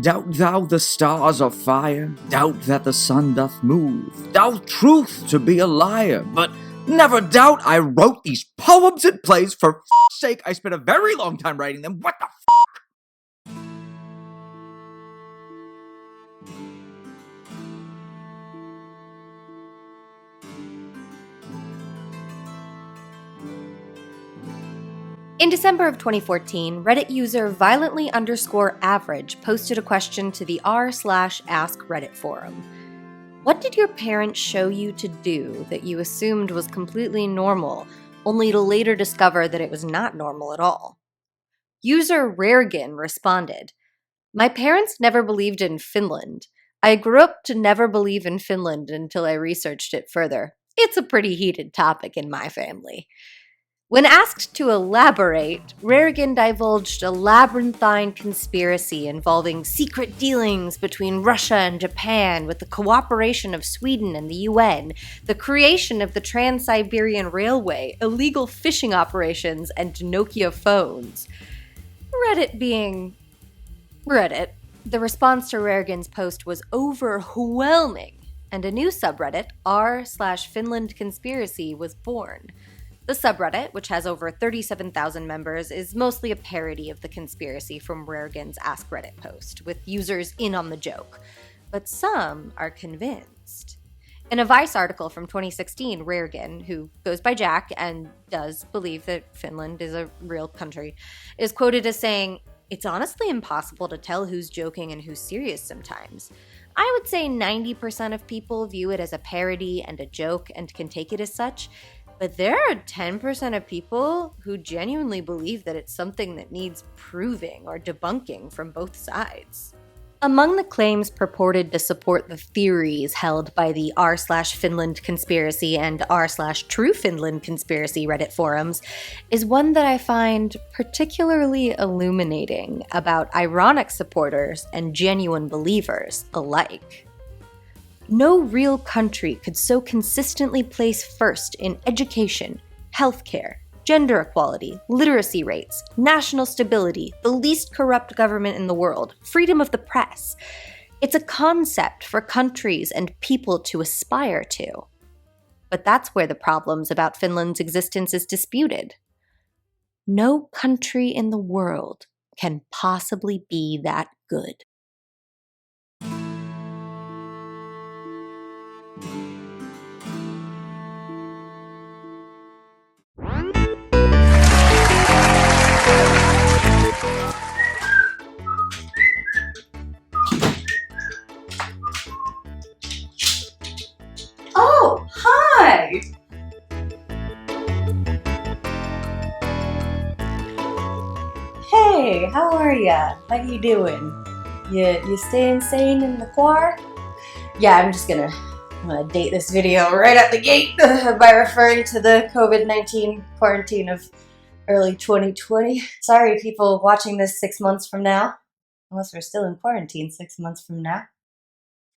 Doubt thou the stars are fire, doubt that the sun doth move, doubt truth to be a liar, but never doubt I wrote these poems and plays for f***'s sake. I spent a very long time writing them. What the f***? In December of 2014, Reddit user violently_average posted a question to the r/ask Reddit forum. What did your parents show you to do that you assumed was completely normal, only to later discover that it was not normal at all? User Raregin responded, "My parents never believed in Finland. I grew up to never believe in Finland until I researched it further. It's a pretty heated topic in my family." When asked to elaborate, Raregin divulged a labyrinthine conspiracy involving secret dealings between Russia and Japan with the cooperation of Sweden and the UN, the creation of the Trans-Siberian Railway, illegal fishing operations, and Nokia phones. Reddit being Reddit, the response to Raregin's post was overwhelming, and a new subreddit, r/Finland Conspiracy, was born. The subreddit, which has over 37,000 members, is mostly a parody of the conspiracy from Raregin's Ask Reddit post, with users in on the joke. But some are convinced. In a Vice article from 2016, Raregin, who goes by Jack and does believe that Finland is a real country, is quoted as saying, "It's honestly impossible to tell who's joking and who's serious sometimes. I would say 90% of people view it as a parody and a joke and can take it as such. But there are 10% of people who genuinely believe that it's something that needs proving or debunking from both sides." Among the claims purported to support the theories held by the r/Finland Conspiracy and r/True Finland Conspiracy Reddit forums is one that I find particularly illuminating about ironic supporters and genuine believers alike. No real country could so consistently place first in education, healthcare, gender equality, literacy rates, national stability, the least corrupt government in the world, freedom of the press. It's a concept for countries and people to aspire to. But that's where the problems about Finland's existence is disputed. No country in the world can possibly be that good. Oh, hi! Hey, how are ya? How you doing? You staying sane in the quar? Yeah, I'm gonna date this video right at the gate by referring to the COVID-19 quarantine of early 2020. Sorry, people watching this 6 months from now. Unless we're still in quarantine 6 months from now.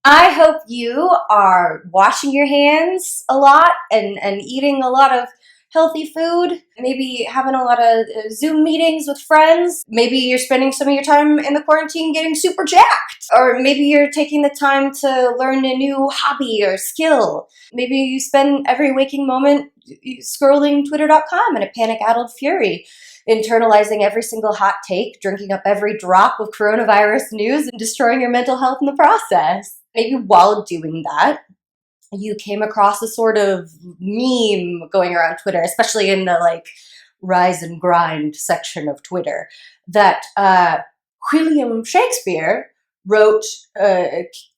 I hope you are washing your hands a lot and eating a lot of healthy food, maybe having a lot of Zoom meetings with friends. Maybe you're spending some of your time in the quarantine getting super jacked. Or maybe you're taking the time to learn a new hobby or skill. Maybe you spend every waking moment scrolling twitter.com in a panic-addled fury, internalizing every single hot take, drinking up every drop of coronavirus news, and destroying your mental health in the process. Maybe while doing that, you came across a sort of meme going around Twitter, especially in the rise and grind section of Twitter, that William Shakespeare wrote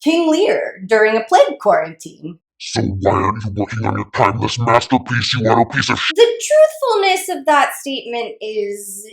King Lear during a plague quarantine. So why aren't you working on your timeless masterpiece, you little piece of shit? The truthfulness of that statement is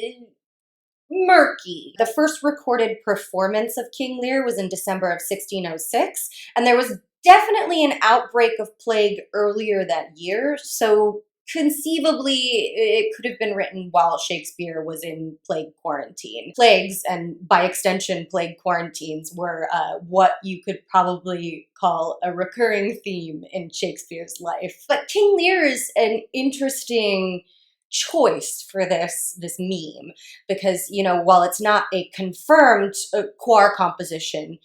murky. The first recorded performance of King Lear was in December of 1606, and there was definitely an outbreak of plague earlier that year, so conceivably it could have been written while Shakespeare was in plague quarantine. Plagues, and by extension plague quarantines, were what you could probably call a recurring theme in Shakespeare's life. But King Lear is an interesting choice for this meme, because, you know, while it's not a confirmed quar composition,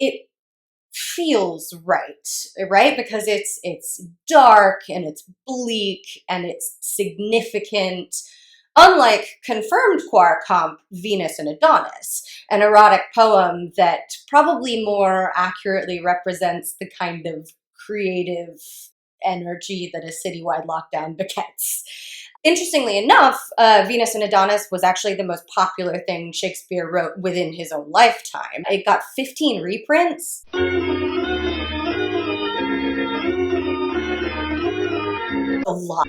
it feels right? Because it's dark and it's bleak and it's significant. Unlike confirmed quar comp Venus and Adonis, an erotic poem that probably more accurately represents the kind of creative energy that a citywide lockdown begets. Interestingly enough, Venus and Adonis was actually the most popular thing Shakespeare wrote within his own lifetime. It got 15 reprints. A lot.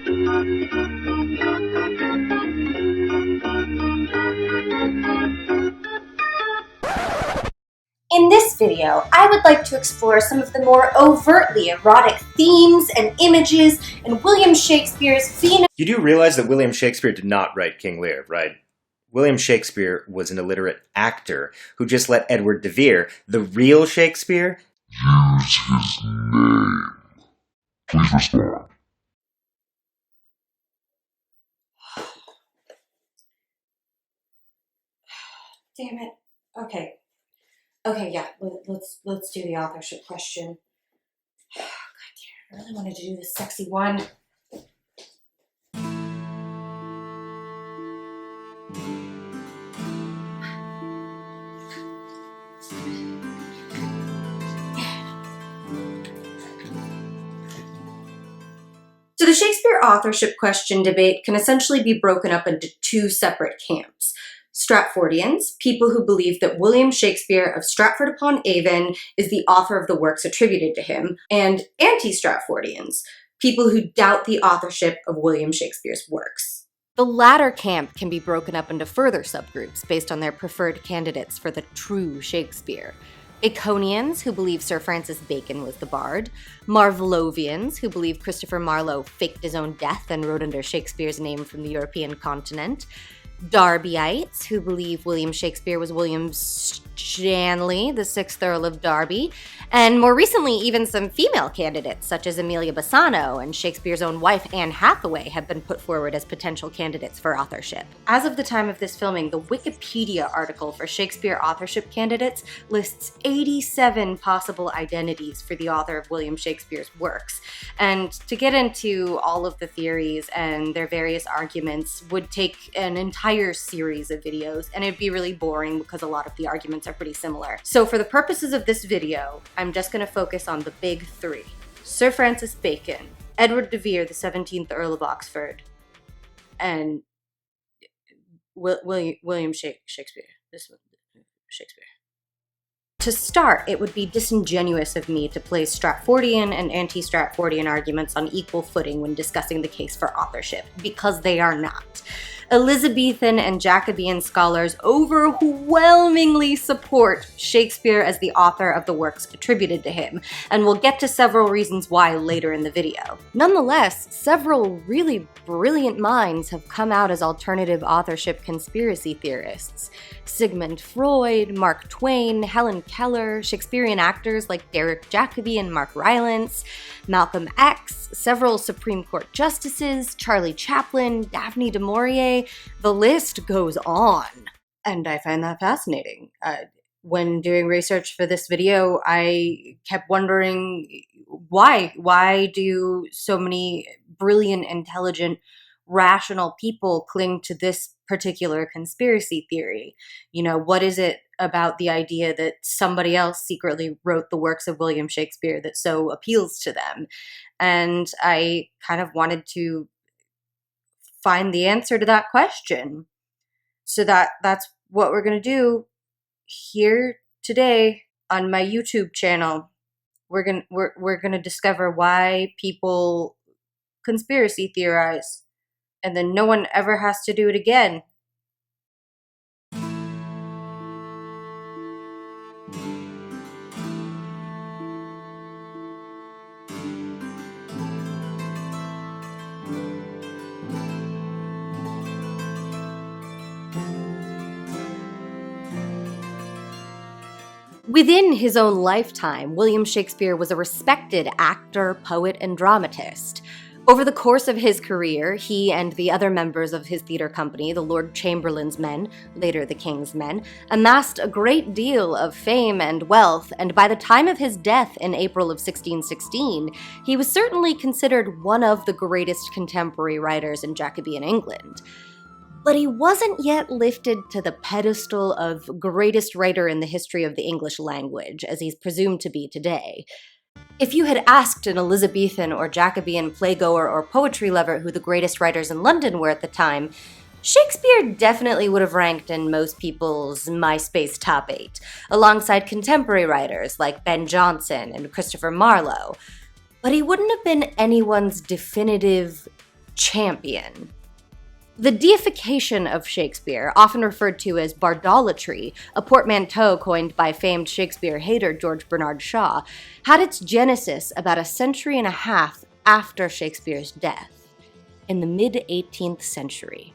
In this video, I would like to explore some of the more overtly erotic themes and images in William Shakespeare's Venus. You do realize that William Shakespeare did not write King Lear, right? William Shakespeare was an illiterate actor who just let Edward de Vere, the real Shakespeare, Use his name. Please respond. Damn it. Okay, yeah, let's do the authorship question. God damn, I really wanted to do the sexy one. So the Shakespeare authorship question debate can essentially be broken up into two separate camps. Stratfordians, people who believe that William Shakespeare of Stratford-upon-Avon is the author of the works attributed to him, and anti-Stratfordians, people who doubt the authorship of William Shakespeare's works. The latter camp can be broken up into further subgroups based on their preferred candidates for the true Shakespeare. Baconians, who believe Sir Francis Bacon was the bard. Marlovians, who believe Christopher Marlowe faked his own death and wrote under Shakespeare's name from the European continent. Darbyites, who believe William Shakespeare was William Stanley, the 6th Earl of Derby, and more recently even some female candidates such as Amelia Bassano and Shakespeare's own wife Anne Hathaway have been put forward as potential candidates for authorship. As of the time of this filming, the Wikipedia article for Shakespeare authorship candidates lists 87 possible identities for the author of William Shakespeare's works, and to get into all of the theories and their various arguments would take an entire series of videos, and it'd be really boring because a lot of the arguments are pretty similar. So for the purposes of this video, I'm just going to focus on the big three. Sir Francis Bacon, Edward de Vere, the 17th Earl of Oxford, and William Shakespeare. This one, Shakespeare. To start, it would be disingenuous of me to place Stratfordian and anti-Stratfordian arguments on equal footing when discussing the case for authorship, because they are not. Elizabethan and Jacobean scholars overwhelmingly support Shakespeare as the author of the works attributed to him, and we'll get to several reasons why later in the video. Nonetheless, several really brilliant minds have come out as alternative authorship conspiracy theorists. Sigmund Freud, Mark Twain, Helen Keller, Shakespearean actors like Garrick Jacobi and Mark Rylance, Malcolm X, several Supreme Court justices, Charlie Chaplin, Daphne du Maurier. The list goes on, and I find that fascinating. When doing research for this video, I kept wondering why do so many brilliant, intelligent, rational people cling to this particular conspiracy theory? You know, what is it about the idea that somebody else secretly wrote the works of William Shakespeare that so appeals to them? And I kind of wanted to find the answer to that question. So that's what we're going to do here today on my YouTube channel. We're going to discover why people conspiracy theorize, and then no one ever has to do it again. Within his own lifetime, William Shakespeare was a respected actor, poet, and dramatist. Over the course of his career, he and the other members of his theater company, the Lord Chamberlain's Men, later the King's Men, amassed a great deal of fame and wealth, and by the time of his death in April of 1616, he was certainly considered one of the greatest contemporary writers in Jacobean England. But he wasn't yet lifted to the pedestal of greatest writer in the history of the English language, as he's presumed to be today. If you had asked an Elizabethan or Jacobean playgoer or poetry lover who the greatest writers in London were at the time, Shakespeare definitely would have ranked in most people's MySpace top 8, alongside contemporary writers like Ben Jonson and Christopher Marlowe. But he wouldn't have been anyone's definitive champion. The deification of Shakespeare, often referred to as Bardolatry, a portmanteau coined by famed Shakespeare hater George Bernard Shaw, had its genesis about a century and a half after Shakespeare's death, in the mid-18th century.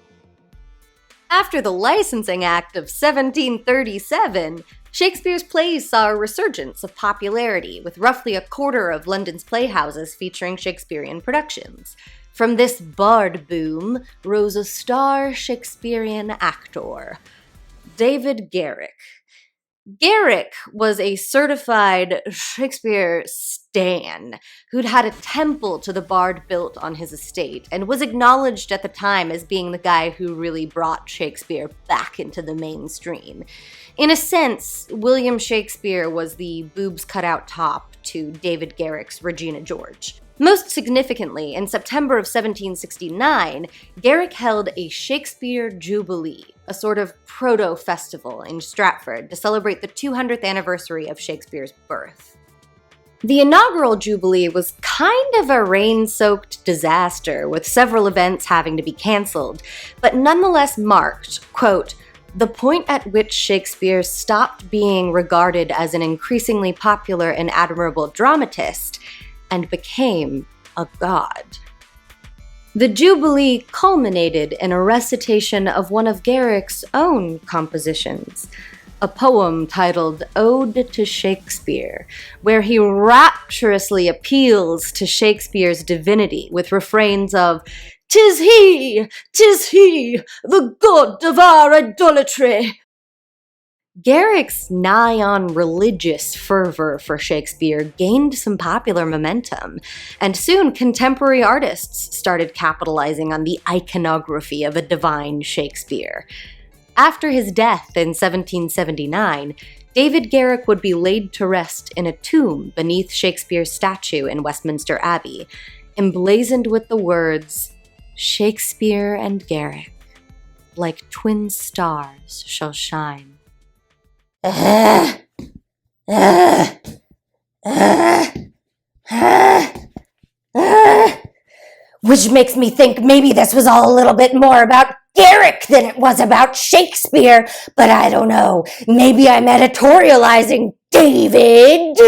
After the Licensing Act of 1737, Shakespeare's plays saw a resurgence of popularity, with roughly a quarter of London's playhouses featuring Shakespearean productions. From this bard boom rose a star Shakespearean actor, David Garrick. Garrick was a certified Shakespeare stan who'd had a temple to the bard built on his estate and was acknowledged at the time as being the guy who really brought Shakespeare back into the mainstream. In a sense, William Shakespeare was the boobs cut out top to David Garrick's Regina George. Most significantly, in September of 1769, Garrick held a Shakespeare Jubilee, a sort of proto-festival in Stratford to celebrate the 200th anniversary of Shakespeare's birth. The inaugural Jubilee was kind of a rain-soaked disaster, with several events having to be cancelled, but nonetheless marked, quote, the point at which Shakespeare stopped being regarded as an increasingly popular and admirable dramatist and became a god. The Jubilee culminated in a recitation of one of Garrick's own compositions, a poem titled Ode to Shakespeare, where he rapturously appeals to Shakespeare's divinity with refrains of "'Tis he, the god of our idolatry." Garrick's nigh-on religious fervor for Shakespeare gained some popular momentum, and soon contemporary artists started capitalizing on the iconography of a divine Shakespeare. After his death in 1779, David Garrick would be laid to rest in a tomb beneath Shakespeare's statue in Westminster Abbey, emblazoned with the words, "Shakespeare and Garrick, like twin stars, shall shine." Which makes me think maybe this was all a little bit more about Garrick than it was about Shakespeare, but I don't know. Maybe I'm editorializing, David.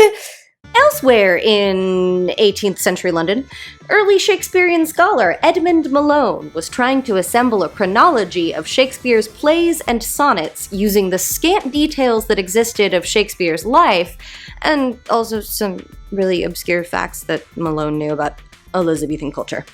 Elsewhere in 18th century London, early Shakespearean scholar Edmund Malone was trying to assemble a chronology of Shakespeare's plays and sonnets using the scant details that existed of Shakespeare's life, and also some really obscure facts that Malone knew about Elizabethan culture.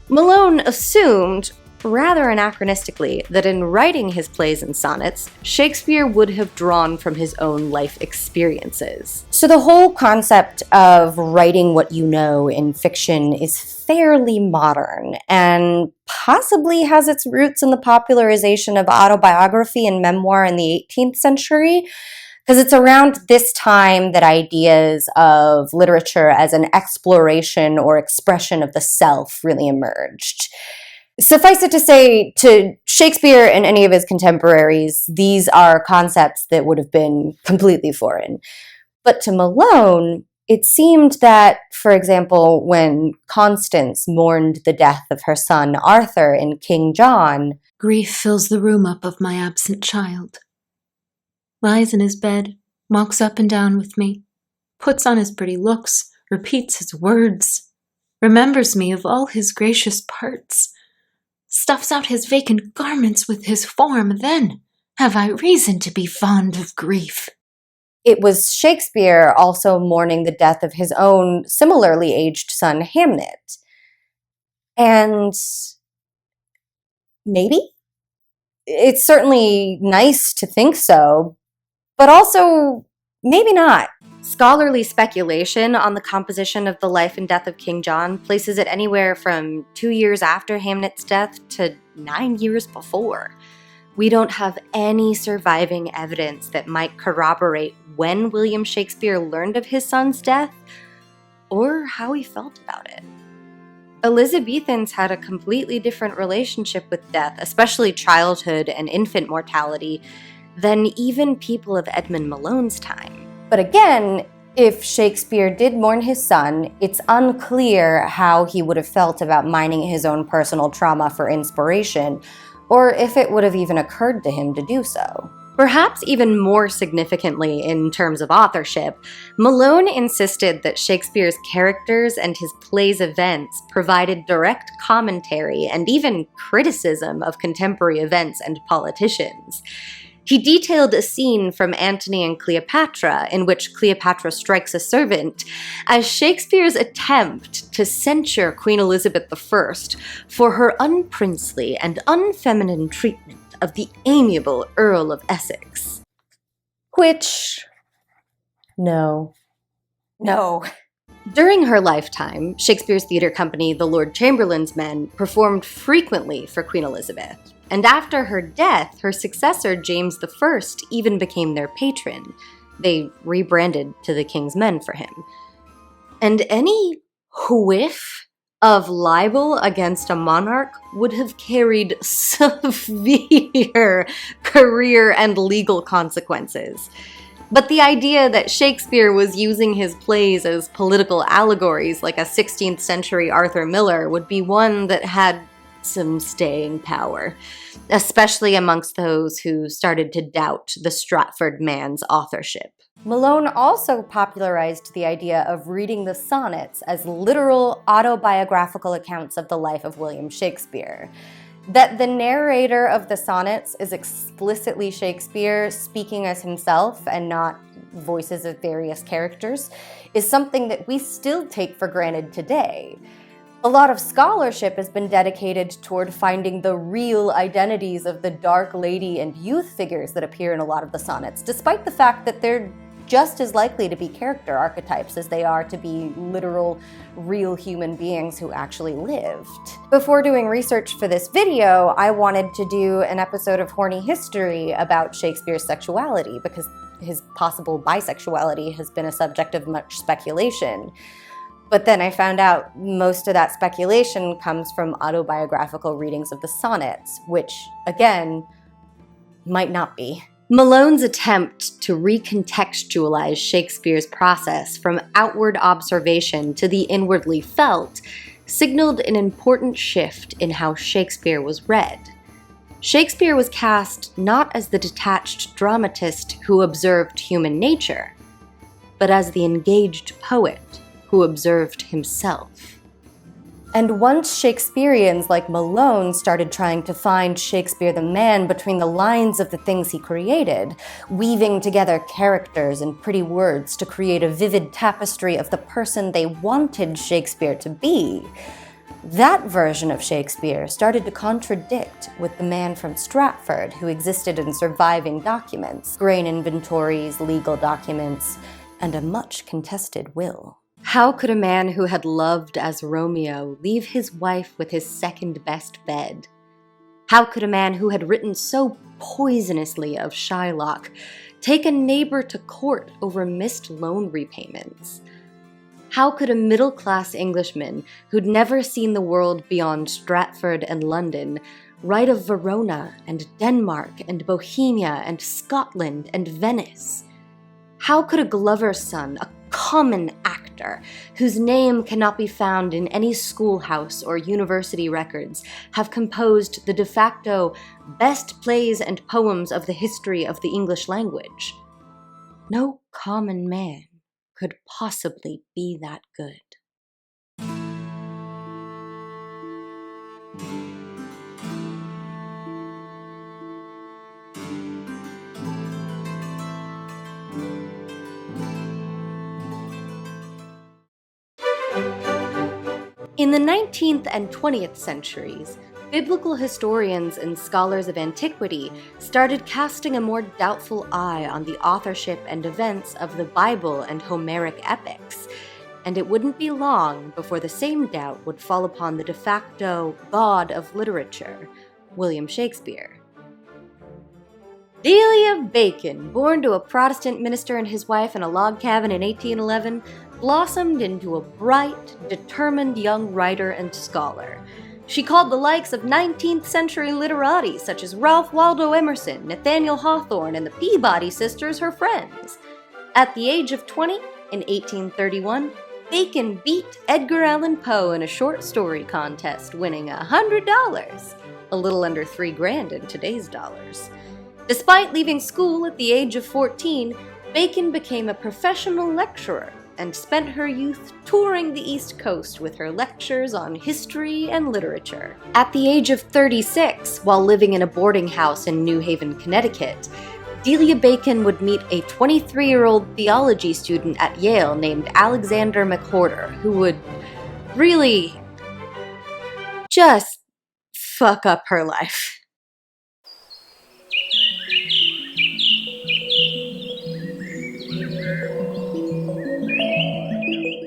Malone assumed, rather anachronistically, that in writing his plays and sonnets, Shakespeare would have drawn from his own life experiences. So the whole concept of writing what you know in fiction is fairly modern and possibly has its roots in the popularization of autobiography and memoir in the 18th century. Because it's around this time that ideas of literature as an exploration or expression of the self really emerged. Suffice it to say, to Shakespeare and any of his contemporaries, these are concepts that would have been completely foreign. But to Malone, it seemed that, for example, when Constance mourned the death of her son Arthur in King John, grief fills the room up of my absent child. Lies in his bed, walks up and down with me, puts on his pretty looks, repeats his words, remembers me of all his gracious parts, stuffs out his vacant garments with his form, then have I reason to be fond of grief. It was Shakespeare also mourning the death of his own similarly aged son Hamnet. And maybe? It's certainly nice to think so, but also maybe not. Scholarly speculation on the composition of the life and death of King John places it anywhere from 2 years after Hamlet's death to 9 years before. We don't have any surviving evidence that might corroborate when William Shakespeare learned of his son's death or how he felt about it. Elizabethans had a completely different relationship with death, especially childhood and infant mortality, than even people of Edmund Malone's time. But again, if Shakespeare did mourn his son, it's unclear how he would have felt about mining his own personal trauma for inspiration, or if it would have even occurred to him to do so. Perhaps even more significantly in terms of authorship, Malone insisted that Shakespeare's characters and his play's events provided direct commentary and even criticism of contemporary events and politicians. He detailed a scene from Antony and Cleopatra in which Cleopatra strikes a servant as Shakespeare's attempt to censure Queen Elizabeth I for her unprincely and unfeminine treatment of the amiable Earl of Essex. Which, no. During her lifetime, Shakespeare's theater company, the Lord Chamberlain's Men, performed frequently for Queen Elizabeth. And after her death, her successor, James I, even became their patron. They rebranded to the King's Men for him. And any whiff of libel against a monarch would have carried severe career and legal consequences. But the idea that Shakespeare was using his plays as political allegories like a 16th century Arthur Miller would be one that had some staying power, especially amongst those who started to doubt the Stratford man's authorship. Malone also popularized the idea of reading the sonnets as literal autobiographical accounts of the life of William Shakespeare. That the narrator of the sonnets is explicitly Shakespeare speaking as himself and not voices of various characters is something that we still take for granted today. A lot of scholarship has been dedicated toward finding the real identities of the dark lady and youth figures that appear in a lot of the sonnets, despite the fact that they're just as likely to be character archetypes as they are to be literal, real human beings who actually lived. Before doing research for this video, I wanted to do an episode of Horny History about Shakespeare's sexuality because his possible bisexuality has been a subject of much speculation. But then I found out most of that speculation comes from autobiographical readings of the sonnets, which, again, might not be. Malone's attempt to recontextualize Shakespeare's process from outward observation to the inwardly felt signaled an important shift in how Shakespeare was read. Shakespeare was cast not as the detached dramatist who observed human nature, but as the engaged poet who observed himself. And once Shakespeareans like Malone started trying to find Shakespeare the man between the lines of the things he created, weaving together characters and pretty words to create a vivid tapestry of the person they wanted Shakespeare to be, that version of Shakespeare started to contradict with the man from Stratford who existed in surviving documents, grain inventories, legal documents, and a much contested will. How could a man who had loved as Romeo leave his wife with his second-best bed? How could a man who had written so poisonously of Shylock take a neighbor to court over missed loan repayments? How could a middle-class Englishman who'd never seen the world beyond Stratford and London write of Verona and Denmark and Bohemia and Scotland and Venice? How could a glover's son, a common actor, whose name cannot be found in any schoolhouse or university records, have composed the de facto best plays and poems of the history of the English language? No common man could possibly be that good. In the 19th and 20th centuries, biblical historians and scholars of antiquity started casting a more doubtful eye on the authorship and events of the Bible and Homeric epics, and it wouldn't be long before the same doubt would fall upon the de facto god of literature, William Shakespeare. Delia Bacon, born to a Protestant minister and his wife in a log cabin in 1811, blossomed into a bright, determined young writer and scholar. She called the likes of 19th century literati such as Ralph Waldo Emerson, Nathaniel Hawthorne, and the Peabody sisters her friends. At the age of 20, in 1831, Bacon beat Edgar Allan Poe in a short story contest, winning $100, a little under $3,000 in today's dollars. Despite leaving school at the age of 14, Bacon became a professional lecturer and spent her youth touring the East Coast with her lectures on history and literature. At the age of 36, while living in a boarding house in New Haven, Connecticut, Delia Bacon would meet a 23-year-old theology student at Yale named Alexander McWhorter, who would really just fuck up her life.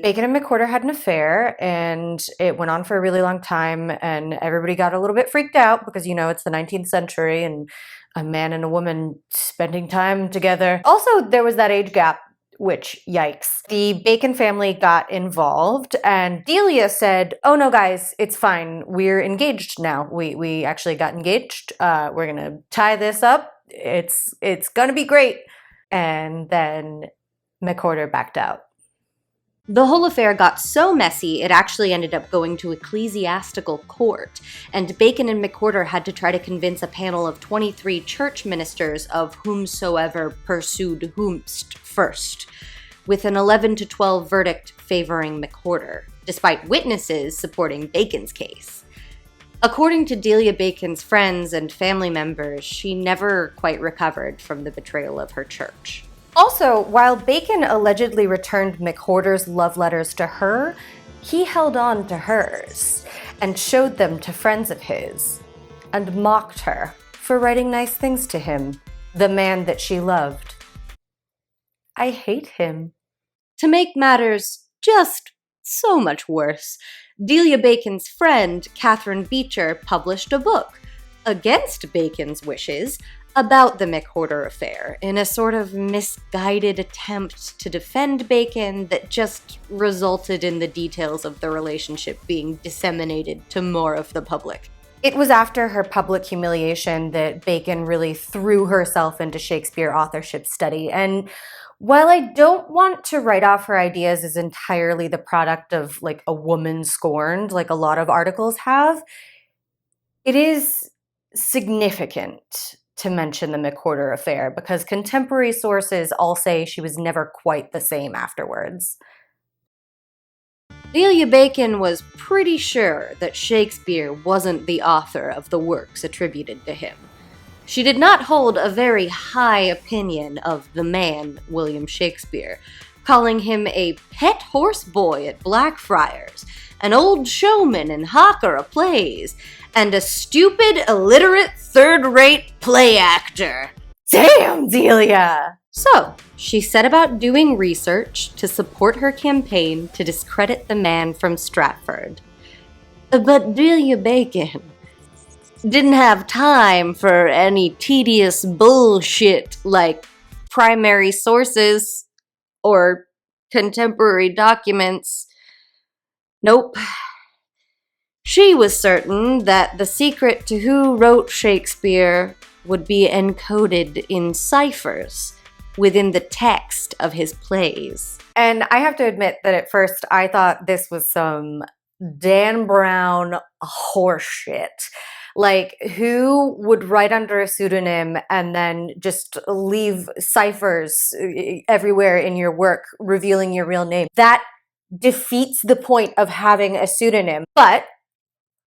Bacon and McWhorter had an affair, and it went on for a really long time, and everybody got a little bit freaked out because, you know, it's the 19th century and a man and a woman spending time together. Also, there was that age gap, which, yikes. The Bacon family got involved, and Delia said, "Oh no, guys, it's fine. We're engaged now. We actually got engaged. We're gonna tie this up. It's gonna be great." And then McWhorter backed out. The whole affair got so messy, it actually ended up going to ecclesiastical court, and Bacon and McWhorter had to try to convince a panel of 23 church ministers of whomsoever pursued whomst first, with an 11-12 verdict favoring McWhorter, despite witnesses supporting Bacon's case. According to Delia Bacon's friends and family members, she never quite recovered from the betrayal of her church. Also, while Bacon allegedly returned McWhorter's love letters to her, he held on to hers and showed them to friends of his and mocked her for writing nice things to him, the man that she loved. I hate him. To make matters just so much worse, Delia Bacon's friend, Catherine Beecher, published a book, against Bacon's wishes, about the McWhorter affair in a sort of misguided attempt to defend Bacon that just resulted in the details of the relationship being disseminated to more of the public. It was after her public humiliation that Bacon really threw herself into Shakespeare authorship study, and while I don't want to write off her ideas as entirely the product of like a woman scorned, like a lot of articles have, it is significant to mention the McWhorter affair because contemporary sources all say she was never quite the same afterwards. Delia Bacon was pretty sure that Shakespeare wasn't the author of the works attributed to him. She did not hold a very high opinion of the man, William Shakespeare, calling him a pet horse boy at Blackfriars, an old showman in Hockera plays, and a stupid, illiterate, third-rate play actor. Damn, Delia! So, she set about doing research to support her campaign to discredit the man from Stratford. But Delia Bacon didn't have time for any tedious bullshit like primary sources or contemporary documents. Nope. She was certain that the secret to who wrote Shakespeare would be encoded in ciphers within the text of his plays. And I have to admit that at first I thought this was some Dan Brown horseshit. Like, who would write under a pseudonym and then just leave ciphers everywhere in your work revealing your real name? That defeats the point of having a pseudonym. But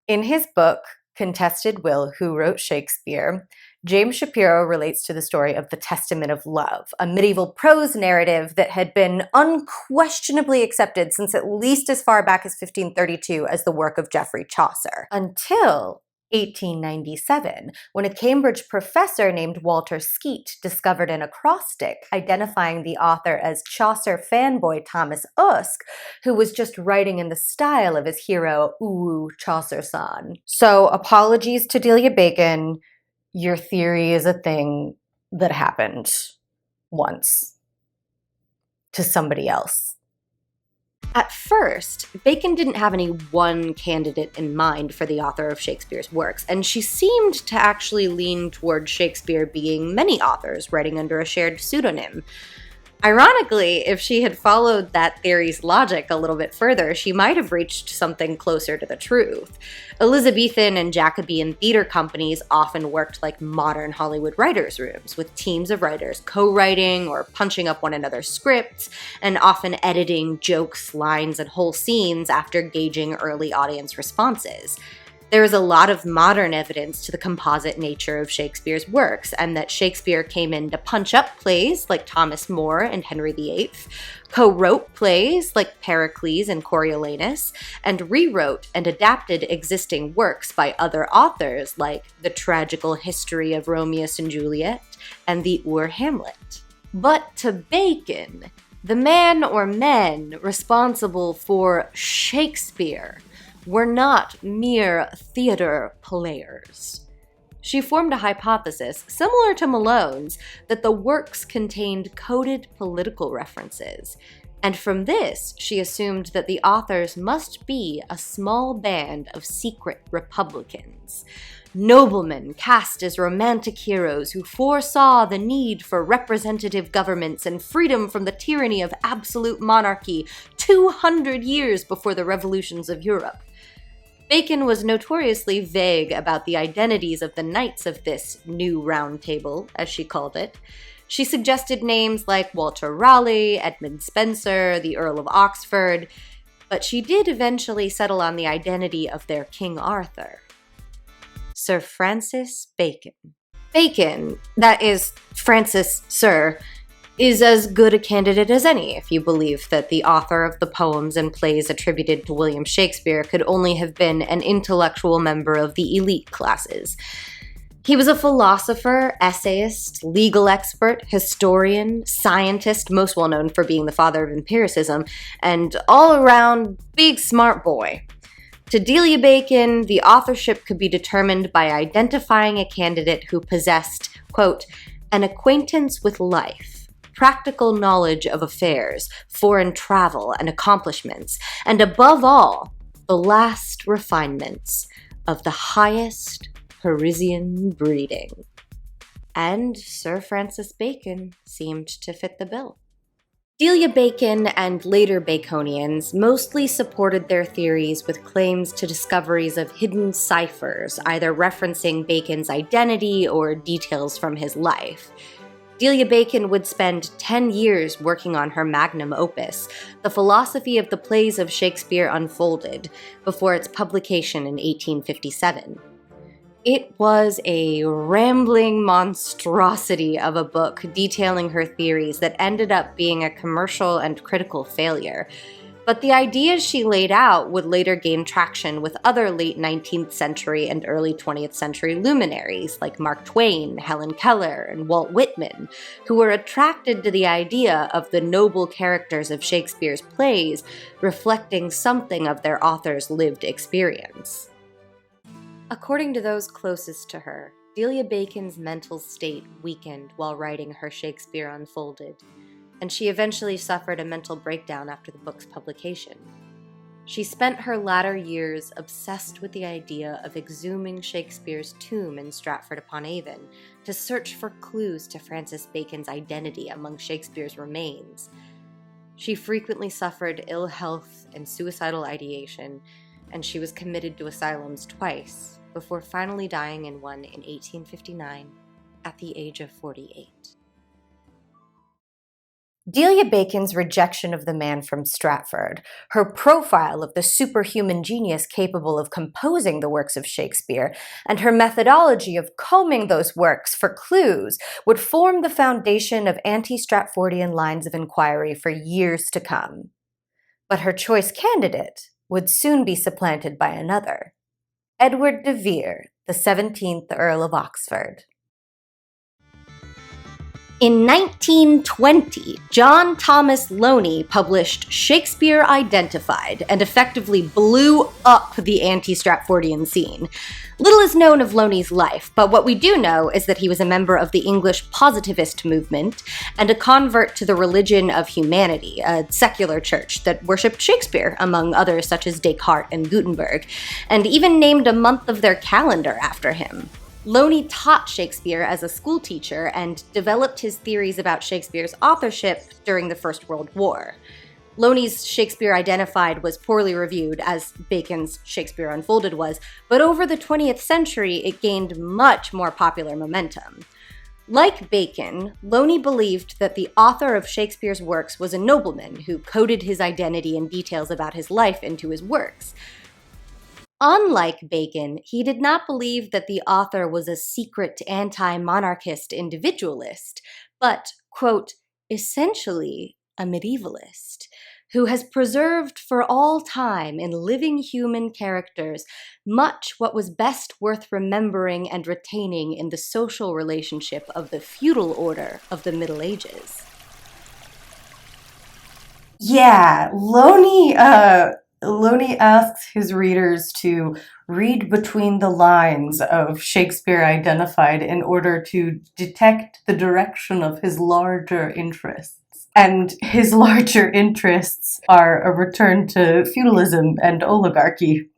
in his book, Contested Will, Who Wrote Shakespeare, James Shapiro relates to the story of the Testament of Love, a medieval prose narrative that had been unquestionably accepted since at least as far back as 1532 as the work of Geoffrey Chaucer, until 1897, when a Cambridge professor named Walter Skeat discovered an acrostic identifying the author as Chaucer fanboy Thomas Uske, who was just writing in the style of his hero, Ooh, Chaucer-san. So, apologies to Delia Bacon. Your theory is a thing that happened once to somebody else. At first, Bacon didn't have any one candidate in mind for the author of Shakespeare's works, and she seemed to actually lean toward Shakespeare being many authors writing under a shared pseudonym. Ironically, if she had followed that theory's logic a little bit further, she might have reached something closer to the truth. Elizabethan and Jacobean theater companies often worked like modern Hollywood writers' rooms, with teams of writers co-writing or punching up one another's scripts, and often editing jokes, lines, and whole scenes after gauging early audience responses. There is a lot of modern evidence to the composite nature of Shakespeare's works, and that Shakespeare came in to punch up plays like Thomas More and Henry VIII, co-wrote plays like Pericles and Coriolanus, and rewrote and adapted existing works by other authors like The Tragical History of Romeus and Juliet and The Ur-Hamlet. But to Bacon, the man or men responsible for Shakespeare were not mere theater players. She formed a hypothesis, similar to Malone's, that the works contained coded political references, and from this she assumed that the authors must be a small band of secret Republicans. Noblemen cast as romantic heroes who foresaw the need for representative governments and freedom from the tyranny of absolute monarchy 200 years before the revolutions of Europe. Bacon was notoriously vague about the identities of the knights of this new round table, as she called it. She suggested names like Walter Raleigh, Edmund Spenser, the Earl of Oxford, but she did eventually settle on the identity of their King Arthur. Sir Francis Bacon. Bacon, that is, Francis, sir, is as good a candidate as any if you believe that the author of the poems and plays attributed to William Shakespeare could only have been an intellectual member of the elite classes. He was a philosopher, essayist, legal expert, historian, scientist, most well known for being the father of empiricism, and all-around big smart boy. To Delia Bacon, the authorship could be determined by identifying a candidate who possessed, quote, an acquaintance with life, practical knowledge of affairs, foreign travel and accomplishments, and above all, the last refinements of the highest Parisian breeding. And Sir Francis Bacon seemed to fit the bill. Delia Bacon and later Baconians mostly supported their theories with claims to discoveries of hidden ciphers, either referencing Bacon's identity or details from his life. Delia Bacon would spend 10 years working on her magnum opus, The Philosophy of the Plays of Shakespeare Unfolded, before its publication in 1857. It was a rambling monstrosity of a book detailing her theories that ended up being a commercial and critical failure. But the ideas she laid out would later gain traction with other late 19th century and early 20th century luminaries like Mark Twain, Helen Keller, and Walt Whitman, who were attracted to the idea of the noble characters of Shakespeare's plays reflecting something of their author's lived experience. According to those closest to her, Delia Bacon's mental state weakened while writing her Shakespeare Unfolded, and she eventually suffered a mental breakdown after the book's publication. She spent her latter years obsessed with the idea of exhuming Shakespeare's tomb in Stratford-upon-Avon to search for clues to Francis Bacon's identity among Shakespeare's remains. She frequently suffered ill health and suicidal ideation, and she was committed to asylums twice, before finally dying in one in 1859 at the age of 48. Delia Bacon's rejection of the man from Stratford, her profile of the superhuman genius capable of composing the works of Shakespeare, and her methodology of combing those works for clues would form the foundation of anti-Stratfordian lines of inquiry for years to come. But her choice candidate would soon be supplanted by another, Edward de Vere, the 17th Earl of Oxford. In 1920, John Thomas Loney published Shakespeare Identified and effectively blew up the anti-Stratfordian scene. Little is known of Loney's life, but what we do know is that he was a member of the English Positivist movement and a convert to the religion of humanity, a secular church that worshipped Shakespeare, among others such as Descartes and Gutenberg, and even named a month of their calendar after him. Loney taught Shakespeare as a schoolteacher and developed his theories about Shakespeare's authorship during the First World War. Loney's Shakespeare Identified was poorly reviewed, as Bacon's Shakespeare Unfolded was, but over the 20th century it gained much more popular momentum. Like Bacon, Loney believed that the author of Shakespeare's works was a nobleman who coded his identity and details about his life into his works. Unlike Bacon, he did not believe that the author was a secret anti-monarchist individualist, but, quote, essentially a medievalist, who has preserved for all time in living human characters much what was best worth remembering and retaining in the social relationship of the feudal order of the Middle Ages. Yeah, Loney asks his readers to read between the lines of Shakespeare Identified in order to detect the direction of his larger interests. And his larger interests are a return to feudalism and oligarchy.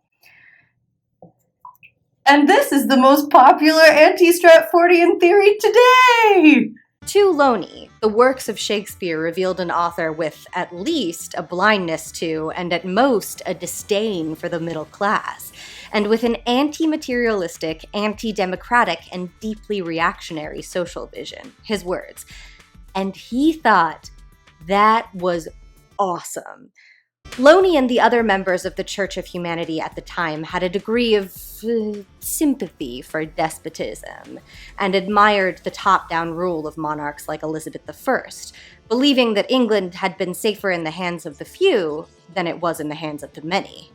And this is the most popular anti-Stratfordian theory today! To Loney, the works of Shakespeare revealed an author with at least a blindness to, and at most a disdain for the middle class, and with an anti-materialistic, anti-democratic, and deeply reactionary social vision. His words. And he thought that was awesome. Loney and the other members of the Church of Humanity at the time had a degree of sympathy for despotism and admired the top-down rule of monarchs like Elizabeth I, believing that England had been safer in the hands of the few than it was in the hands of the many.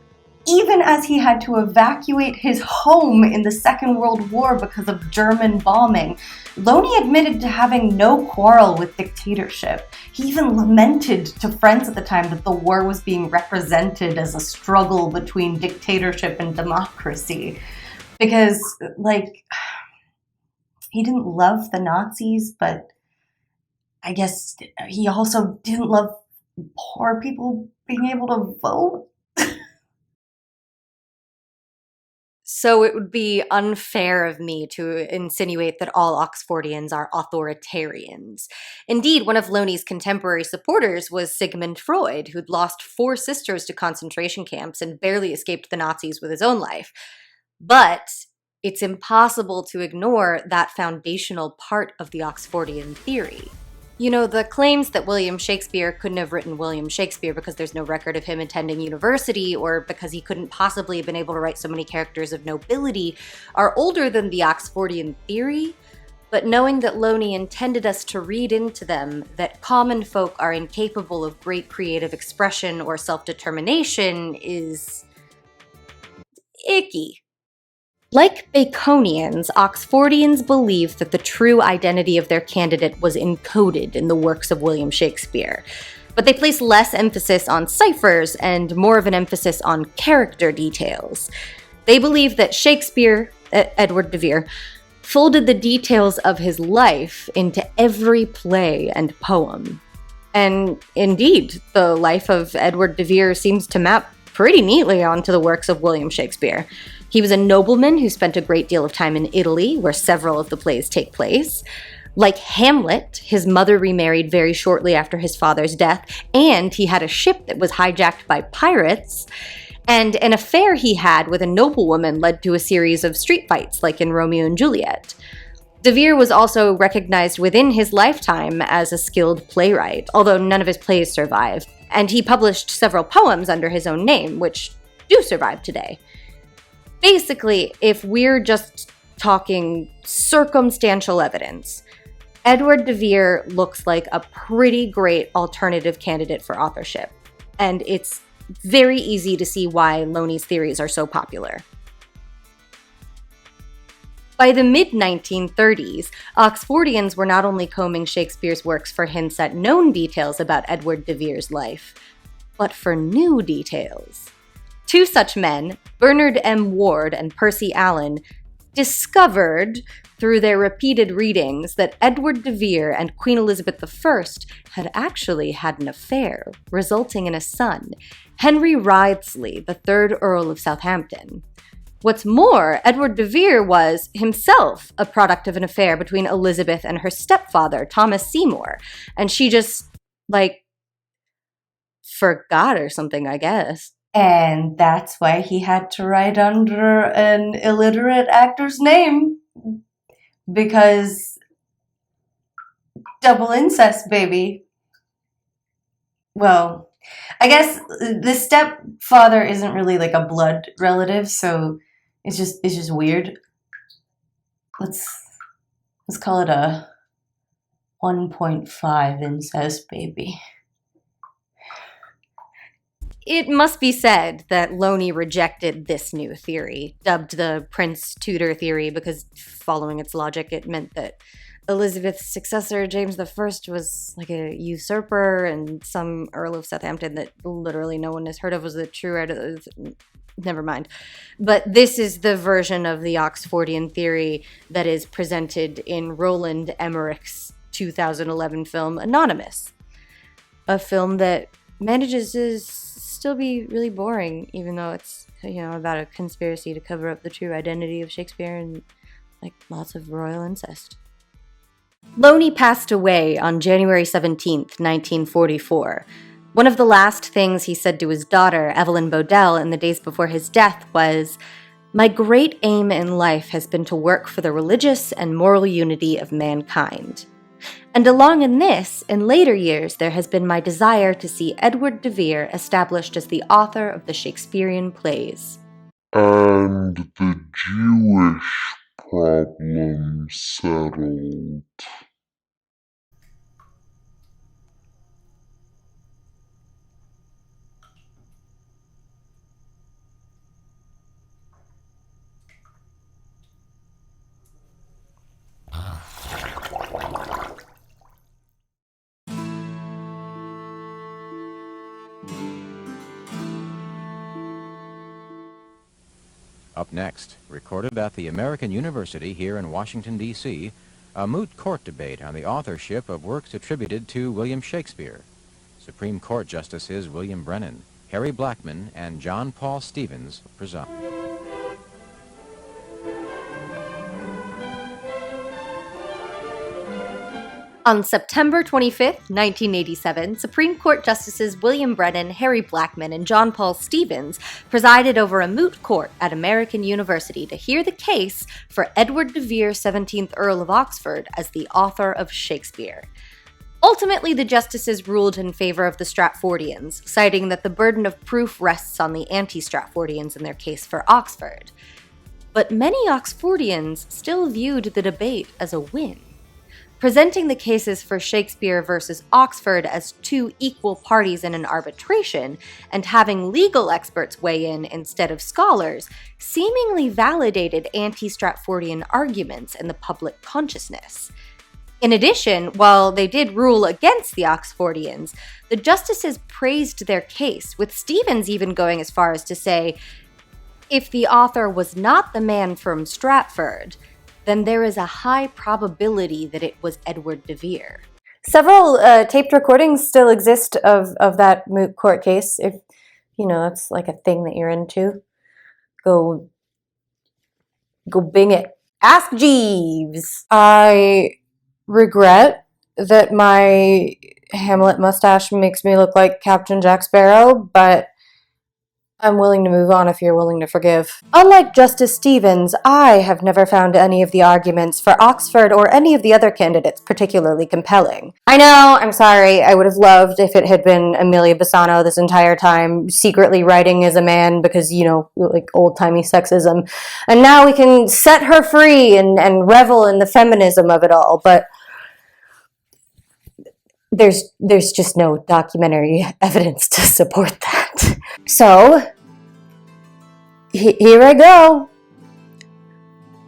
Even as he had to evacuate his home in the Second World War because of German bombing, Loney admitted to having no quarrel with dictatorship. He even lamented to friends at the time that the war was being represented as a struggle between dictatorship and democracy. Because, he didn't love the Nazis, but I guess he also didn't love poor people being able to vote. So it would be unfair of me to insinuate that all Oxfordians are authoritarians. Indeed, one of Loney's contemporary supporters was Sigmund Freud, who'd lost 4 sisters to concentration camps and barely escaped the Nazis with his own life. But it's impossible to ignore that foundational part of the Oxfordian theory. You know, the claims that William Shakespeare couldn't have written William Shakespeare because there's no record of him attending university or because he couldn't possibly have been able to write so many characters of nobility are older than the Oxfordian theory, but knowing that Loney intended us to read into them that common folk are incapable of great creative expression or self-determination is icky. Like Baconians, Oxfordians believed that the true identity of their candidate was encoded in the works of William Shakespeare, but they placed less emphasis on ciphers and more of an emphasis on character details. They believed that Shakespeare, Edward de Vere, folded the details of his life into every play and poem. And indeed, the life of Edward de Vere seems to map pretty neatly onto the works of William Shakespeare. He was a nobleman who spent a great deal of time in Italy, where several of the plays take place. Like Hamlet, his mother remarried very shortly after his father's death, and he had a ship that was hijacked by pirates. And an affair he had with a noblewoman led to a series of street fights, like in Romeo and Juliet. De Vere was also recognized within his lifetime as a skilled playwright, although none of his plays survive, and he published several poems under his own name, which do survive today. Basically, if we're just talking circumstantial evidence, Edward de Vere looks like a pretty great alternative candidate for authorship, and it's very easy to see why Loney's theories are so popular. By the mid-1930s, Oxfordians were not only combing Shakespeare's works for hints at known details about Edward de Vere's life, but for new details. Two such men, Bernard M. Ward and Percy Allen, discovered through their repeated readings that Edward de Vere and Queen Elizabeth I had actually had an affair, resulting in a son, Henry Wriothesley, the 3rd Earl of Southampton. What's more, Edward de Vere was himself a product of an affair between Elizabeth and her stepfather, Thomas Seymour, and she just, forgot or something, I guess. And that's why he had to write under an illiterate actor's name. Because double incest, baby. Well, I guess the stepfather isn't really like a blood relative, so it's just weird. Let's call it a 1.5 incest, baby. It must be said that Loney rejected this new theory, dubbed the Prince Tudor theory, because following its logic, it meant that Elizabeth's successor, James I, was like a usurper, and some Earl of Southampton that literally no one has heard of was the true heir. Never mind. But this is the version of the Oxfordian theory that is presented in Roland Emmerich's 2011 film Anonymous, a film that manages to still be really boring, even though it's, about a conspiracy to cover up the true identity of Shakespeare and, lots of royal incest. Loney passed away on January 17th, 1944. One of the last things he said to his daughter, Evelyn Bodell, in the days before his death was, "My great aim in life has been to work for the religious and moral unity of mankind. And along in this, in later years, there has been my desire to see Edward de Vere established as the author of the Shakespearean plays." And the Jewish problem settled. Up next, recorded at the American University here in Washington, D.C., a moot court debate on the authorship of works attributed to William Shakespeare. Supreme Court Justices William Brennan, Harry Blackmun, and John Paul Stevens preside. On September 25th, 1987, Supreme Court Justices William Brennan, Harry Blackmun, and John Paul Stevens presided over a moot court at American University to hear the case for Edward de Vere, 17th Earl of Oxford, as the author of Shakespeare. Ultimately, the justices ruled in favor of the Stratfordians, citing that the burden of proof rests on the anti-Stratfordians in their case for Oxford. But many Oxfordians still viewed the debate as a win. Presenting the cases for Shakespeare versus Oxford as two equal parties in an arbitration, and having legal experts weigh in instead of scholars, seemingly validated anti-Stratfordian arguments in the public consciousness. In addition, while they did rule against the Oxfordians, the justices praised their case, with Stevens even going as far as to say, if the author was not the man from Stratford, then there is a high probability that it was Edward de Vere. Several taped recordings still exist of that moot court case. If, that's like a thing that you're into, go bing it. Ask Jeeves. I regret that my Hamlet mustache makes me look like Captain Jack Sparrow, but I'm willing to move on if you're willing to forgive. Unlike Justice Stevens, I have never found any of the arguments for Oxford or any of the other candidates particularly compelling. I know, I'm sorry, I would have loved if it had been Amelia Bassano this entire time, secretly writing as a man because, like old-timey sexism. And now we can set her free and revel in the feminism of it all, but there's just no documentary evidence to support that. So, here I go.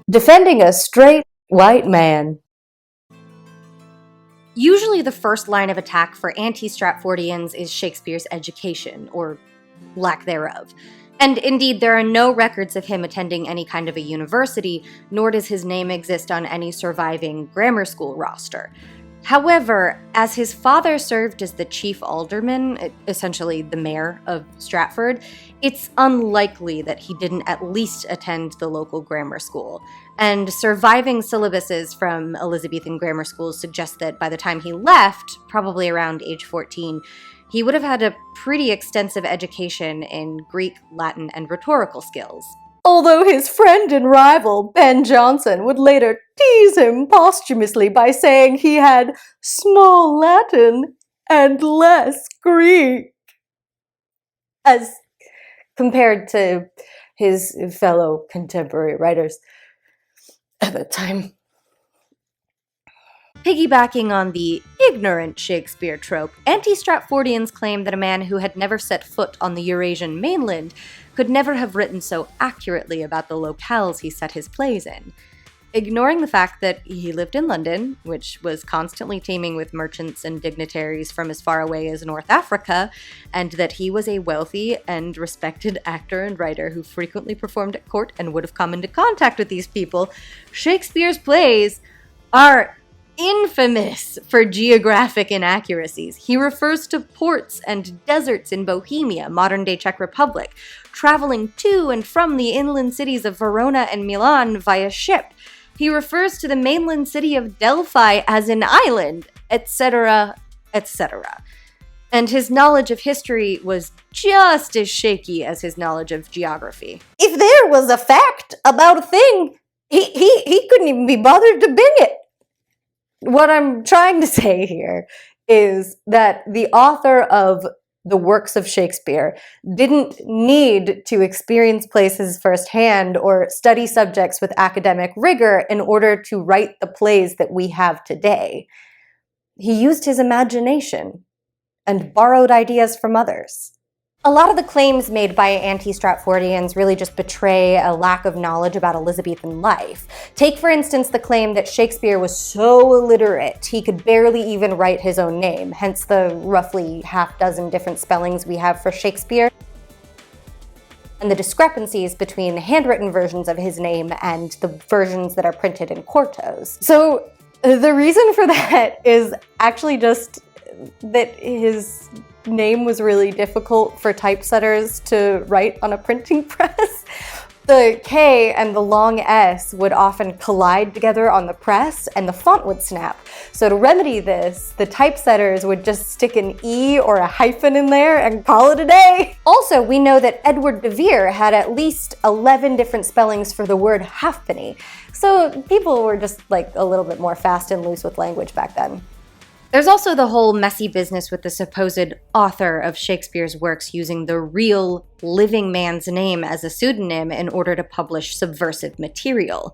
Defending a straight white man. Usually the first line of attack for anti-Stratfordians is Shakespeare's education, or lack thereof. And indeed, there are no records of him attending any kind of a university, nor does his name exist on any surviving grammar school roster. However, as his father served as the chief alderman, essentially the mayor of Stratford, it's unlikely that he didn't at least attend the local grammar school. And surviving syllabuses from Elizabethan grammar schools suggest that by the time he left, probably around age 14, he would have had a pretty extensive education in Greek, Latin, and rhetorical skills. Although his friend and rival, Ben Jonson, would later tease him posthumously by saying he had small Latin and less Greek, as compared to his fellow contemporary writers at the time. Piggybacking on the ignorant Shakespeare trope, anti-Stratfordians claim that a man who had never set foot on the Eurasian mainland could never have written so accurately about the locales he set his plays in. Ignoring the fact that he lived in London, which was constantly teeming with merchants and dignitaries from as far away as North Africa, and that he was a wealthy and respected actor and writer who frequently performed at court and would have come into contact with these people, Shakespeare's plays are infamous for geographic inaccuracies. He refers to ports and deserts in Bohemia, modern-day Czech Republic, traveling to and from the inland cities of Verona and Milan via ship. He refers to the mainland city of Delphi as an island, etc., etc. And his knowledge of history was just as shaky as his knowledge of geography. If there was a fact about a thing, he couldn't even be bothered to bing it. What I'm trying to say here is that the author of the works of Shakespeare didn't need to experience places firsthand or study subjects with academic rigor in order to write the plays that we have today. He used his imagination and borrowed ideas from others. A lot of the claims made by anti-Stratfordians really just betray a lack of knowledge about Elizabethan life. Take, for instance, the claim that Shakespeare was so illiterate he could barely even write his own name, hence the roughly half-dozen different spellings we have for Shakespeare, and the discrepancies between the handwritten versions of his name and the versions that are printed in quartos. So the reason for that is actually just that his name was really difficult for typesetters to write on a printing press. The K and the long S would often collide together on the press and the font would snap. So to remedy this, the typesetters would just stick an E or a hyphen in there and call it a day. Also, we know that Edward de Vere had at least 11 different spellings for the word halfpenny. So people were just like a little bit more fast and loose with language back then. There's also the whole messy business with the supposed author of Shakespeare's works using the real, living man's name as a pseudonym in order to publish subversive material.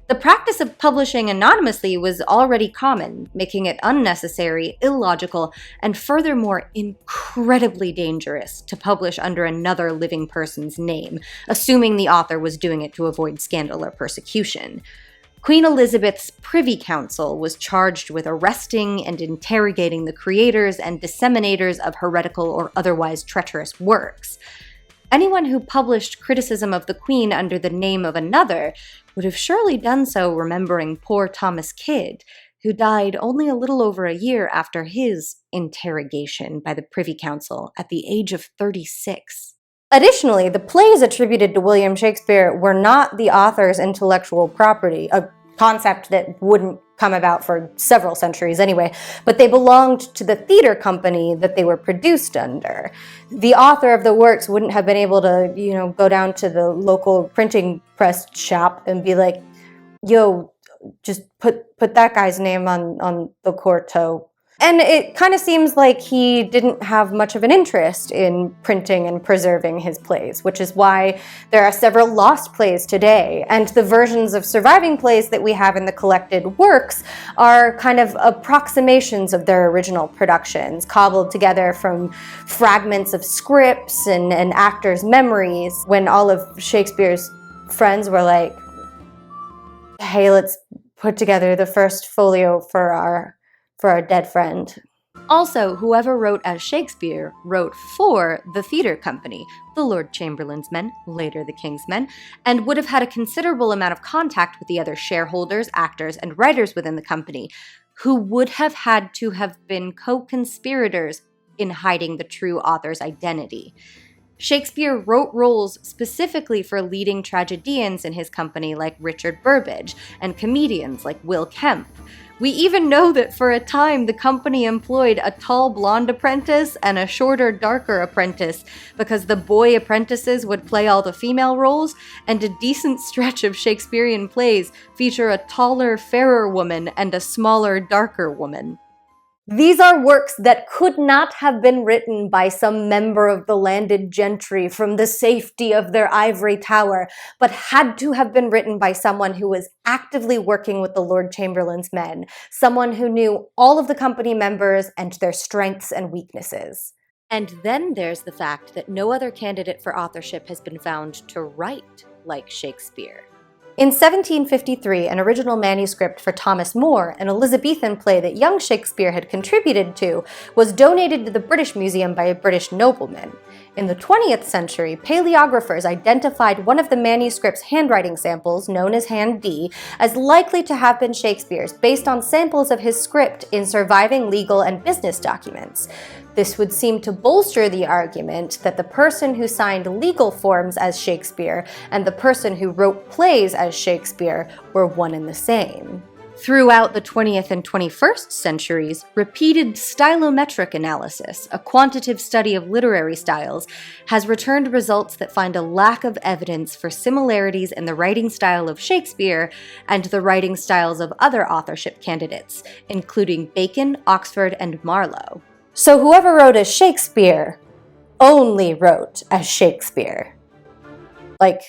The practice of publishing anonymously was already common, making it unnecessary, illogical, and furthermore incredibly dangerous to publish under another living person's name, assuming the author was doing it to avoid scandal or persecution. Queen Elizabeth's Privy Council was charged with arresting and interrogating the creators and disseminators of heretical or otherwise treacherous works. Anyone who published criticism of the Queen under the name of another would have surely done so remembering poor Thomas Kidd, who died only a little over a year after his interrogation by the Privy Council at the age of 36. Additionally, the plays attributed to William Shakespeare were not the author's intellectual property, concept that wouldn't come about for several centuries anyway, but they belonged to the theater company that they were produced under. The author of the works wouldn't have been able to, go down to the local printing press shop and be like, yo, just put that guy's name on the quarto. And it kind of seems like he didn't have much of an interest in printing and preserving his plays, which is why there are several lost plays today. And the versions of surviving plays that we have in the collected works are kind of approximations of their original productions, cobbled together from fragments of scripts and actors' memories, when all of Shakespeare's friends were like, hey, let's put together the first folio for our dead friend. Also, whoever wrote as Shakespeare wrote for the theater company, the Lord Chamberlain's men, later the King's men, and would have had a considerable amount of contact with the other shareholders, actors, and writers within the company, who would have had to have been co-conspirators in hiding the true author's identity. Shakespeare wrote roles specifically for leading tragedians in his company like Richard Burbage, and comedians like Will Kemp. We even know that for a time the company employed a tall blonde apprentice and a shorter, darker apprentice because the boy apprentices would play all the female roles, and a decent stretch of Shakespearean plays feature a taller, fairer woman and a smaller, darker woman. These are works that could not have been written by some member of the landed gentry from the safety of their ivory tower, but had to have been written by someone who was actively working with the Lord Chamberlain's men, someone who knew all of the company members and their strengths and weaknesses. And then there's the fact that no other candidate for authorship has been found to write like Shakespeare. In 1753, an original manuscript for Thomas More, an Elizabethan play that young Shakespeare had contributed to, was donated to the British Museum by a British nobleman. In the 20th century, paleographers identified one of the manuscript's handwriting samples, known as Hand D, as likely to have been Shakespeare's based on samples of his script in surviving legal and business documents. This would seem to bolster the argument that the person who signed legal forms as Shakespeare and the person who wrote plays as Shakespeare were one and the same. Throughout the 20th and 21st centuries, repeated stylometric analysis, a quantitative study of literary styles, has returned results that find a lack of evidence for similarities in the writing style of Shakespeare and the writing styles of other authorship candidates, including Bacon, Oxford, and Marlowe. So whoever wrote as Shakespeare only wrote as Shakespeare. Like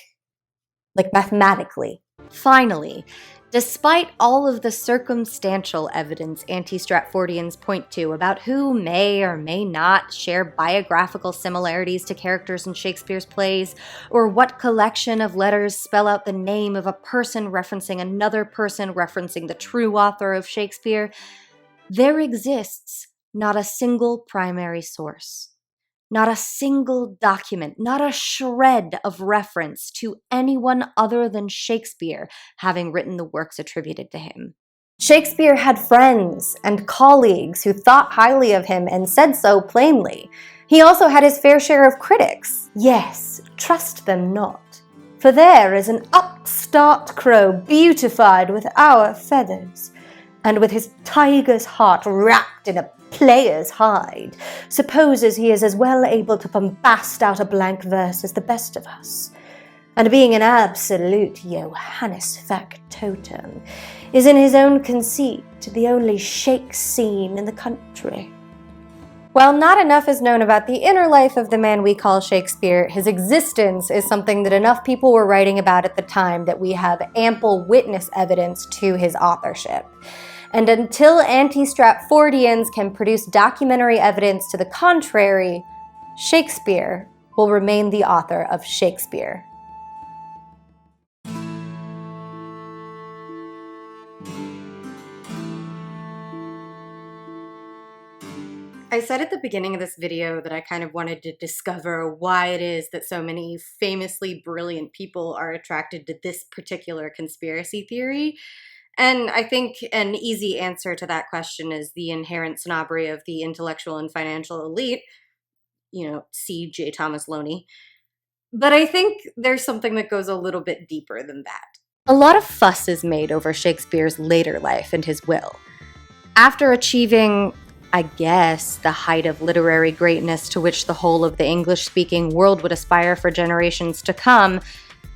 mathematically. Finally, despite all of the circumstantial evidence anti-Stratfordians point to about who may or may not share biographical similarities to characters in Shakespeare's plays, or what collection of letters spell out the name of a person referencing another person referencing the true author of Shakespeare, there exists not a single primary source, not a single document, not a shred of reference to anyone other than Shakespeare having written the works attributed to him. Shakespeare had friends and colleagues who thought highly of him and said so plainly. He also had his fair share of critics. Yes, trust them not, for there is an upstart crow beautified with our feathers, and with his tiger's heart wrapped in a player's hide, supposes he is as well able to bombast out a blank verse as the best of us, and being an absolute Johannes factotum, is in his own conceit the only shake scene in the country. While not enough is known about the inner life of the man we call Shakespeare, his existence is something that enough people were writing about at the time that we have ample witness evidence to his authorship. And until anti-Stratfordians can produce documentary evidence to the contrary, Shakespeare will remain the author of Shakespeare. I said at the beginning of this video that I kind of wanted to discover why it is that so many famously brilliant people are attracted to this particular conspiracy theory. And I think an easy answer to that question is the inherent snobbery of the intellectual and financial elite, see J. Thomas Loney. But I think there's something that goes a little bit deeper than that. A lot of fuss is made over Shakespeare's later life and his will. After achieving, I guess, the height of literary greatness to which the whole of the English-speaking world would aspire for generations to come,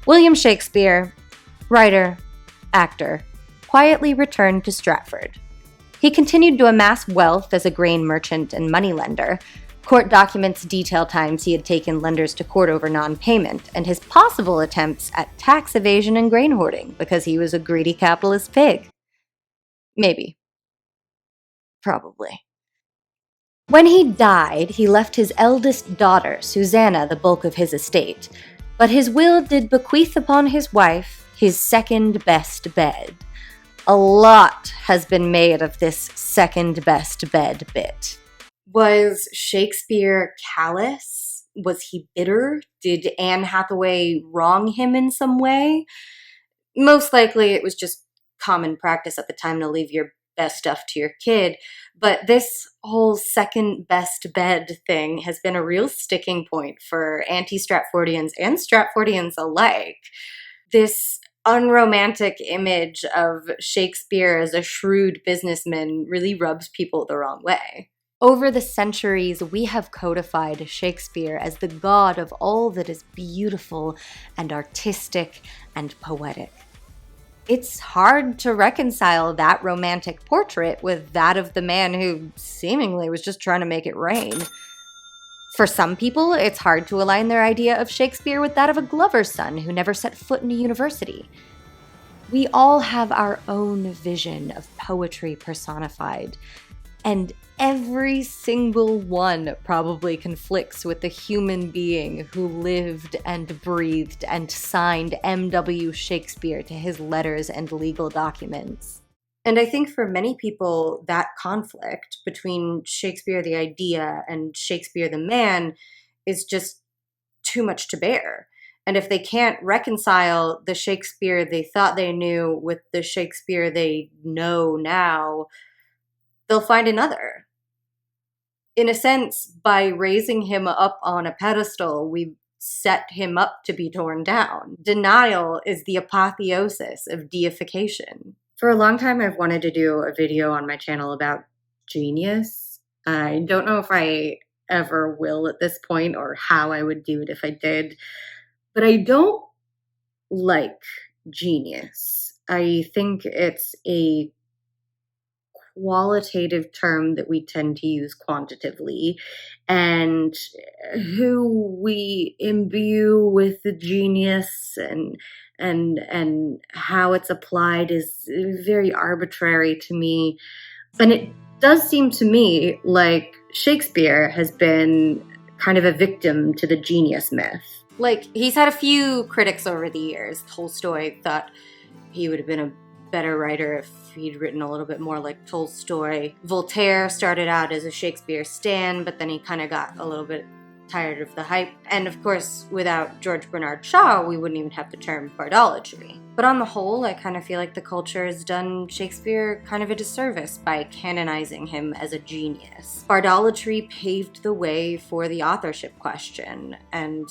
William Shakespeare, writer, actor, quietly returned to Stratford. He continued to amass wealth as a grain merchant and moneylender. Court documents detail times he had taken lenders to court over non-payment, and his possible attempts at tax evasion and grain hoarding because he was a greedy capitalist pig. Maybe. Probably. When he died, he left his eldest daughter, Susanna, the bulk of his estate, but his will did bequeath upon his wife his second best bed. A lot has been made of this second best bed bit. Was Shakespeare callous? Was he bitter? Did Anne Hathaway wrong him in some way? Most likely it was just common practice at the time to leave your best stuff to your kid, but this whole second best bed thing has been a real sticking point for anti-Stratfordians and Stratfordians alike. This unromantic image of Shakespeare as a shrewd businessman really rubs people the wrong way. Over the centuries, we have codified Shakespeare as the god of all that is beautiful and artistic and poetic. It's hard to reconcile that romantic portrait with that of the man who seemingly was just trying to make it rain. For some people, it's hard to align their idea of Shakespeare with that of a Glover's son who never set foot in a university. We all have our own vision of poetry personified, and every single one probably conflicts with the human being who lived and breathed and signed M.W. Shakespeare to his letters and legal documents. And I think for many people, that conflict between Shakespeare the idea and Shakespeare the man is just too much to bear. And if they can't reconcile the Shakespeare they thought they knew with the Shakespeare they know now, they'll find another. In a sense, by raising him up on a pedestal, we've set him up to be torn down. Denial is the apotheosis of deification. For a long time, I've wanted to do a video on my channel about genius. I don't know if I ever will at this point or how I would do it if I did, but I don't like genius. I think it's a qualitative term that we tend to use quantitatively, and who we imbue with the genius and how it's applied is very arbitrary to me. And it does seem to me like Shakespeare has been kind of a victim to the genius myth. Like, he's had a few critics over the years. Tolstoy thought he would have been a better writer if he'd written a little bit more like Tolstoy. Voltaire started out as a Shakespeare stan, but then he kind of got a little bit tired of the hype. And of course, without George Bernard Shaw, we wouldn't even have the term Bardolatry. But on the whole, I kind of feel like the culture has done Shakespeare kind of a disservice by canonizing him as a genius. Bardolatry paved the way for the authorship question, and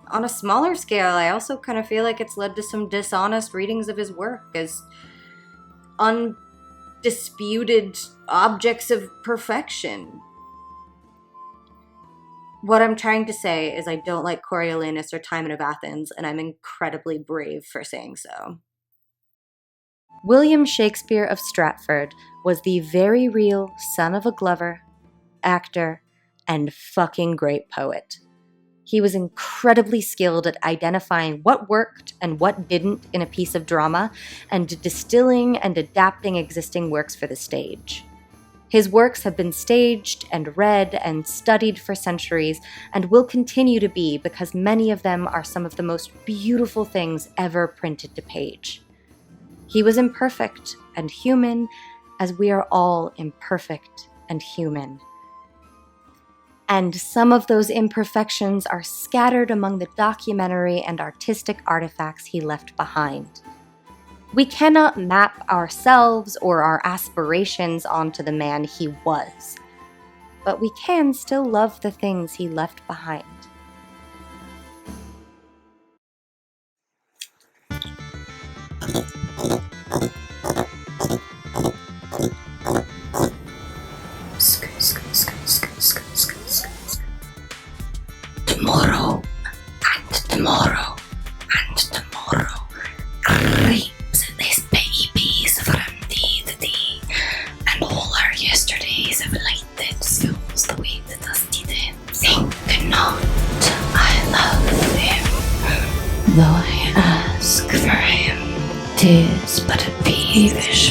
on a smaller scale, I also kind of feel like it's led to some dishonest readings of his work as undisputed objects of perfection. What I'm trying to say is I don't like Coriolanus or Timon of Athens, and I'm incredibly brave for saying so. William Shakespeare of Stratford was the very real son of a Glover, actor, and fucking great poet. He was incredibly skilled at identifying what worked and what didn't in a piece of drama, and distilling and adapting existing works for the stage. His works have been staged and read and studied for centuries, and will continue to be because many of them are some of the most beautiful things ever printed to page. He was imperfect and human, as we are all imperfect and human. And some of those imperfections are scattered among the documentary and artistic artifacts he left behind. We cannot map ourselves or our aspirations onto the man he was, but we can still love the things he left behind. Though I ask for him, 'tis but a peevish